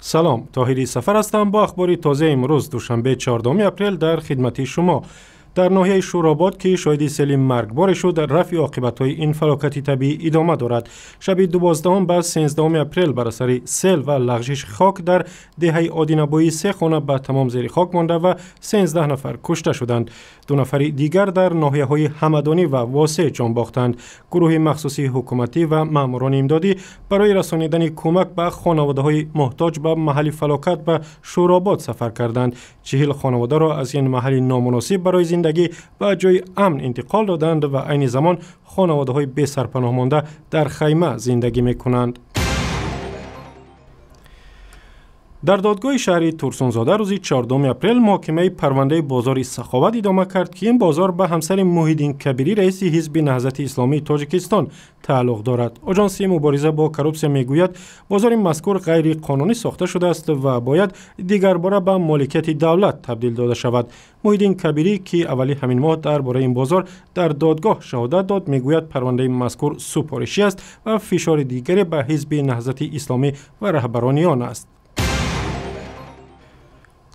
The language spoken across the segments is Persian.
سلام، طاهری سفر هستم با اخباری تازه امروز دوشنبه 14 اپریل در خدمت شما. در ناحیه شوراباد که شاهد سیل مرگبار شد، رفع عاقبت‌های این فلاکت طبیعی ادامه دارد. شب 12 به 13 اپریل بر اثر سیل و لغزش خاک در دهه آدینابویی 3 خانه به تمام زیر خاک مانده و 13 نفر کشته شدند. 2 نفر دیگر در ناحیه‌های همدانی و واسع جان باختند. گروه مخصوصی حکومتی و ماموران امدادی برای رسانیدن کمک به خانواده‌های محتاج به محل فلاکت به شوراباد سفر کردند. 40 خانواده را از این محل نامناسب برای زندگی به جای امن انتقال دادند و عین زمان خانواده‌های بی سرپناه مانده در خیمه زندگی می‌کنند. در دادگاه شهری تورسونزاده روز 14 اپریل محاکمه پرونده بازار سخاوت ادامه کرد که این بازار به همسر موحیدین کبیری رئیس حزب نهضت اسلامی تاجیکستان تعلق دارد. آژانس مبارزه با کروپسیا میگوید بازار مذکور غیر قانونی ساخته شده است و باید دیگر باره به مالکیت دولت تبدیل داده شود. موحیدین کبیری که اولی همین ماه درباره این بازار در دادگاه شهادت داد میگوید پرونده مذکور سفارشی است و فشار دیگری به حزب نهضت اسلامی و رهبران است.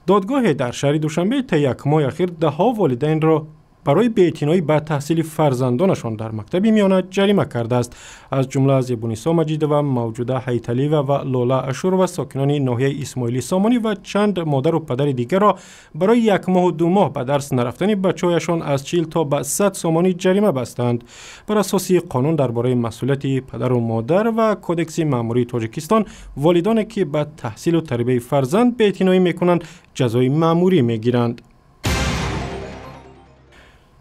دادگاه در شهر دوشنبه تا یک ماه اخیر ده‌ها والدین را برای بی‌اعتنایی به تحصیل فرزندانشان در مکتب میانه جریمه کرده است. از جمله از ابونیسا مجید و موجوده حیتلی و لولا اشور و ساکنان ناحیه اسماعیلی سامانی و چند مادر و پدر دیگر را برای 1 ماه و 2 ماه به درس نرفتن بچه‌هایشان از 40 تا به 100 سامانی جریمه بستند. بر اساس قانون درباره مسئولیت پدر و مادر و کدکس مأموری تاجیکستان، والدانی که به تحصیل و تربیت فرزند بی‌اعتنایی می‌کنند جزای مأموری می‌گیرند.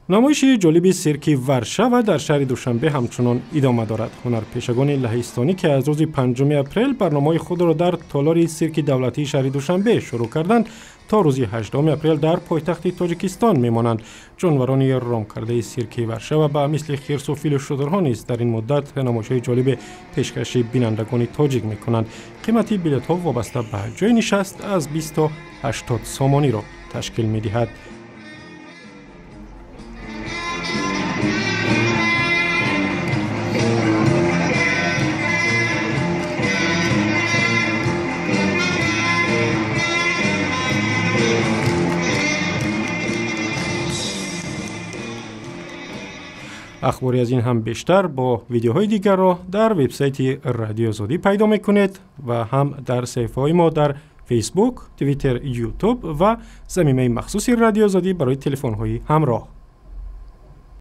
نمایش جالب سیرک ورشو در شهر دوشنبه همچنان ادامه دارد. هنرپیشگان لهستانی که از روز 5 اپریل برنامه خود را در تالار سیرک دولتی شهر دوشنبه شروع کردند تا روز 8 اپریل در پایتخت تاجیکستان میمانند. جانوران رام کرده سیرک ورشو به مثل خرس و فیل و شترها نیز در این مدت نمایش‌های جالب پیشکش بینندگان تاجیک میکنند. قیمت بلیط ها وابسته به جای نشست از 20 تا 80 سامانی را تشکیل میدهد. اخباری از این هم بیشتر با ویدیوهای دیگر را در وبسایت رادیو آزادی پیدا میکنید و هم در صفحه های ما در فیسبوک، توییتر، یوتیوب و صمیمه مخصوصی رادیو آزادی برای تلفن های همراه.